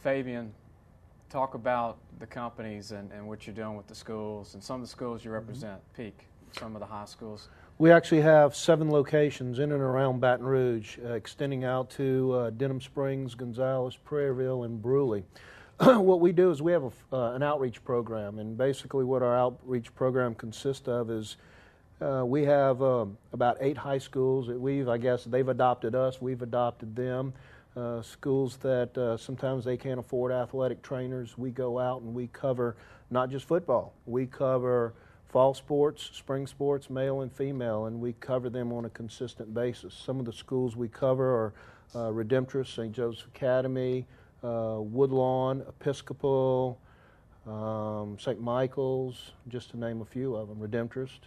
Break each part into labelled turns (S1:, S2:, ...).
S1: Fabian, talk about the companies and what you're doing with the schools and some of the schools you represent, Peak, some of the high schools.
S2: We actually have 7 locations in and around Baton Rouge, extending out to Denham Springs, Gonzales, Prairieville, and Brewley. What we do is we have an outreach program, and basically what our outreach program consists of is we have about 8 high schools that I guess they've adopted us, we've adopted them. Schools that sometimes they can't afford athletic trainers. We go out and we cover not just football. We cover fall sports, spring sports, male and female, and we cover them on a consistent basis. Some of the schools we cover are Redemptorist, St. Joseph's Academy, Woodlawn, Episcopal, St. Michael's, just to name a few of them, Redemptorist.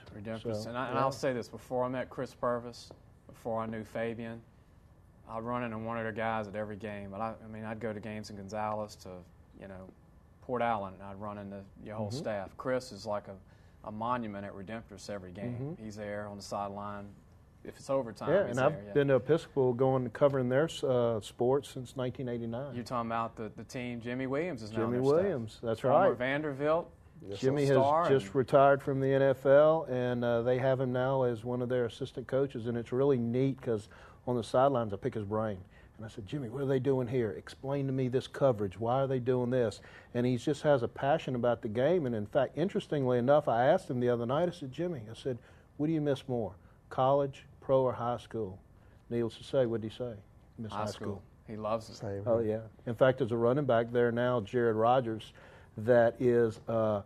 S1: So, and I'll say this, before I met Chris Purvis, before I knew Fabian, I'd run into one of their guys at every game. But I'd go to games in Gonzales to, Port Allen, and I'd run into your whole staff. Chris is like a monument at Redemptorist every game. He's there on the sideline. If it's overtime,
S2: yeah, and I've been to Episcopal covering their sports since 1989.
S1: You're talking about the team. Jimmy Williams is now
S2: Jimmy
S1: their
S2: Williams,
S1: staff.
S2: that's
S1: Former
S2: right.
S1: Vanderbilt.
S2: Jimmy has just retired from the NFL, and they have him now as one of their assistant coaches, and it's really neat because on the sidelines I pick his brain. And I said, Jimmy, what are they doing here? Explain to me this coverage. Why are they doing this? And he just has a passion about the game. And, in fact, interestingly enough, I asked him the other night, I said, Jimmy, what do you miss more, college, pro, or high school? Needless to say, what did he say? Miss high school.
S1: He loves it.
S2: Oh, yeah. In fact, there's a running back there now, Jared Rogers, that is a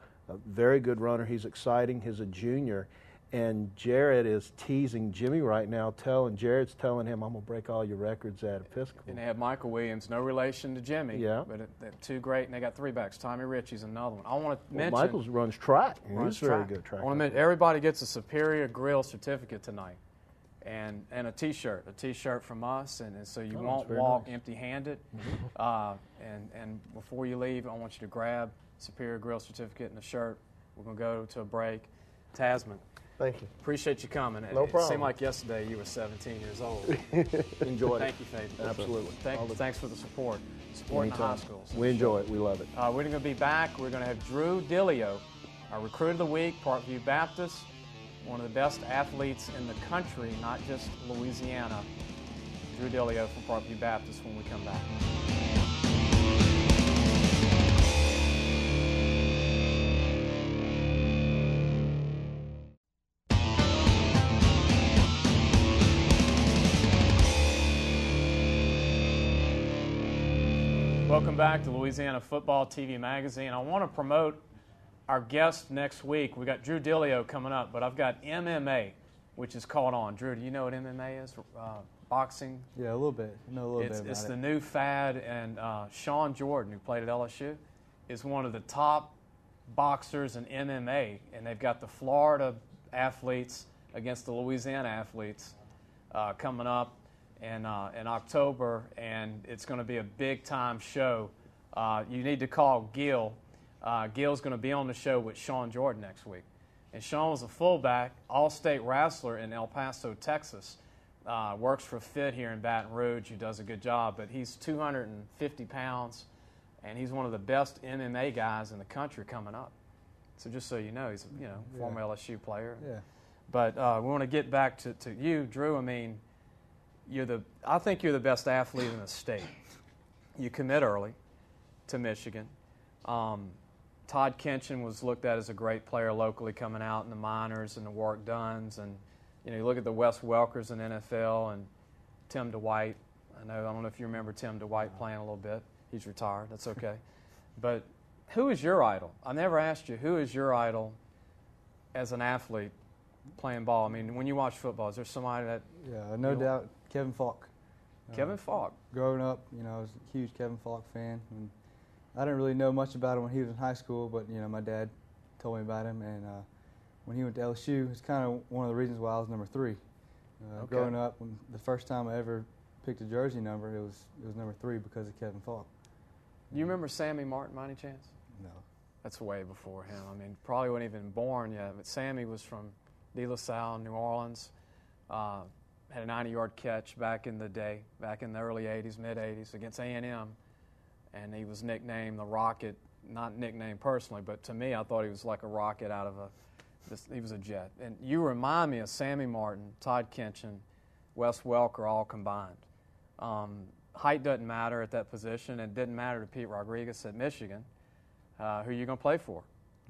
S2: very good runner. He's exciting. He's a junior. And Jared is teasing Jimmy right now, Jared's telling him, I'm going to break all your records at Episcopal.
S1: And they have Michael Williams, no relation to Jimmy.
S2: Yeah.
S1: But they're two great, and they got 3 backs. Tommy Ritchie's another one. I want to mention.
S2: Michael's runs track. He's very good track.
S1: I want to mention, everybody gets a Superior Grill certificate tonight and a T-shirt from us. And so you won't walk empty-handed. And before you leave, I want you to grab Superior Grill certificate and a shirt. We're going to go to a break. Tasman.
S2: Thank you.
S1: Appreciate you coming.
S2: No problem.
S1: It seemed like yesterday you were 17 years old.
S2: Enjoyed it.
S1: Thank you, Fabian.
S2: Absolutely.
S1: Thanks for the support. Supporting the high schools.
S2: We enjoy it. We love it.
S1: We're going to be back. We're going to have Drew Dillio, our Recruit of the Week, Parkview Baptist, one of the best athletes in the country, not just Louisiana. Drew Dillio from Parkview Baptist when we come back. Welcome back to Louisiana Football TV Magazine. I want to promote our guest next week. We got Drew Dillio coming up, but I've got MMA, which is caught on. Drew, do you know what MMA is? Boxing?
S3: Yeah, a little bit. I know a little bit about it.
S1: It's the new fad, and Sean Jordan, who played at LSU, is one of the top boxers in MMA, and they've got the Florida athletes against the Louisiana athletes coming up in October, and it's going to be a big-time show. You need to call Gil. Gil's going to be on the show with Sean Jordan next week. And Sean was a fullback, all-state wrestler in El Paso, Texas. Works for Fit here in Baton Rouge, who does a good job. But he's 250 pounds, and he's one of the best MMA guys in the country coming up. So just so you know, he's a former LSU player.
S3: Yeah.
S1: But we want to get back to you, Drew. I mean, I think you're the best athlete in the state. You commit early to Michigan. Todd Kinchin was looked at as a great player locally coming out in the minors and the work dones. And, you look at the Wes Welkers in NFL and Tim DeWhite. I don't know if you remember Tim DeWhite playing a little bit. He's retired. That's okay. But who is your idol? I never asked you, who is your idol as an athlete playing ball? I mean, when you watch football, is there somebody that...
S3: Yeah, no doubt, Kevin Falk.
S1: Kevin Falk.
S3: Growing up, I was a huge Kevin Falk fan. And I didn't really know much about him when he was in high school, but, my dad told me about him. And when he went to LSU, it's kind of one of the reasons why I was number 3.
S1: Okay.
S3: Growing up, the first time I ever picked a jersey number, it was number 3 because of Kevin Falk.
S1: You remember Sammy Martin by any chance?
S3: No.
S1: That's way before him. I mean, probably wasn't even born yet. But Sammy was from De La Salle, New Orleans. Had a 90-yard catch back in the day, back in the early 80s, mid-80s, against A&M. and he was nicknamed the Rocket. Not nicknamed personally, but to me, I thought he was like a rocket out of he was a jet. And you remind me of Sammy Martin, Todd Kinchin, Wes Welker, all combined. Height doesn't matter at that position, and it didn't matter to Pete Rodriguez at Michigan. Who are you going to play for?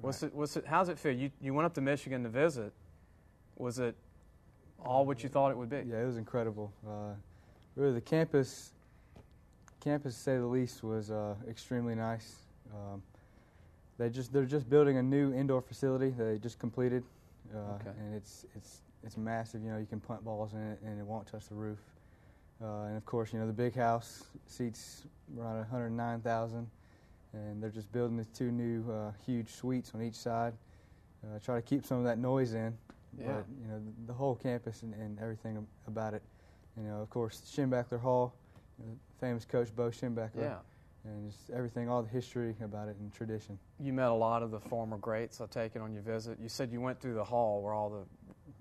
S3: Right.
S1: How's it feel? You went up to Michigan to visit. Was it all what you thought it would be?
S3: Yeah, it was incredible. Really, the campus, to say the least, was extremely nice. They're just building a new indoor facility that they just completed, and it's massive. You know, you can punt balls in it, and it won't touch the roof. And of course, you know, the big house seats around 109,000, and they're just building these 2 new huge suites on each side. Try to keep some of that noise in, but you know, the whole campus and everything about it. You know, of course, Schembechler Hall, you know, famous coach Bo Schembechler.
S1: Yeah.
S3: And just everything, all the history about it and tradition.
S1: You met a lot of the former greats, I take it, on your visit. You said you went through the hall where all the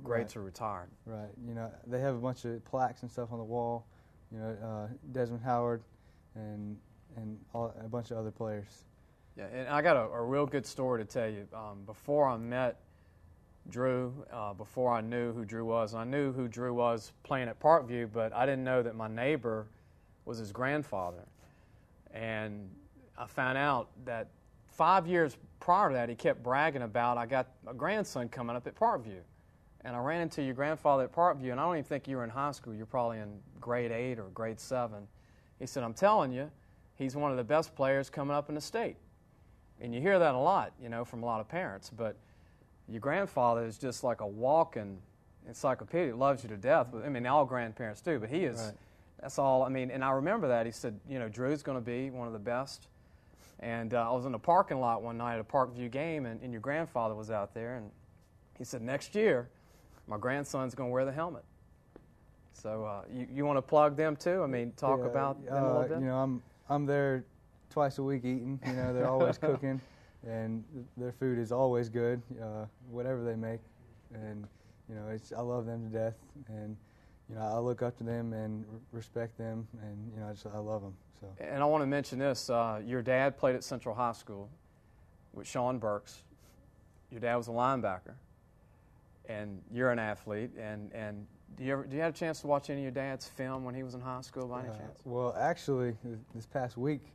S1: greats are retired.
S3: Right. You know, they have a bunch of plaques and stuff on the wall. You know, Desmond Howard and a bunch of other players.
S1: Yeah, and I got a real good story to tell you. Before I met Drew, before I knew who Drew was, and I knew who Drew was playing at Parkview, but I didn't know that my neighbor was his grandfather. And I found out that 5 years prior to that, he kept bragging about, I got a grandson coming up at Parkview. And I ran into your grandfather at Parkview, and I don't even think you were in high school. You're probably in grade 8 or grade 7. He said, I'm telling you, he's one of the best players coming up in the state. And you hear that a lot, you know, from a lot of parents. But your grandfather is just like a walking encyclopedia. He loves you to death. I mean, all grandparents do, but he is. Right. That's all. I mean, and I remember that. He said, you know, Drew's going to be one of the best. And I was in the parking lot one night at a Parkview game, and your grandfather was out there. And he said, next year, my grandson's going to wear the helmet. So you want to plug them too? I mean, talk about them a little bit?
S3: You know, I'm there twice a week eating. You know, they're always cooking, and their food is always good, whatever they make. And, you know, I love them to death. And, you know, I look up to them and respect them, and, you know, I love them. So.
S1: And I want to mention this. Your dad played at Central High School with Sean Burks. Your dad was a linebacker, and you're an athlete. And do you have a chance to watch any of your dad's film when he was in high school by any chance?
S3: Well, actually, this past week,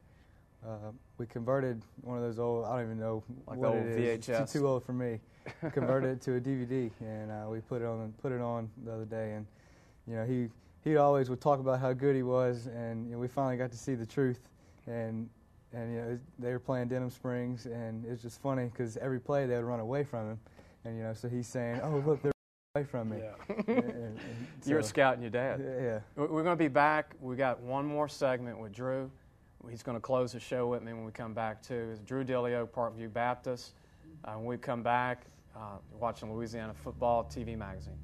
S3: we converted one of those old, I don't even know
S1: like
S3: what
S1: old
S3: it is.
S1: VHS.
S3: It's too old for me. Converted it to a DVD, and we put it on the other day. And you know, he always would talk about how good he was, and you know, we finally got to see the truth. And you know, they were playing Denham Springs, and it was just funny because every play they would run away from him, and you know, so he's saying, "Oh, look, they're away from me."
S1: Yeah.
S3: and
S1: so, you're scouting your dad.
S3: Yeah.
S1: We're going to be back. We got one more segment with Drew. He's going to close the show with me when we come back too. It's Drew Dillio, Parkview Baptist. When we come back, watching Louisiana Football TV Magazine.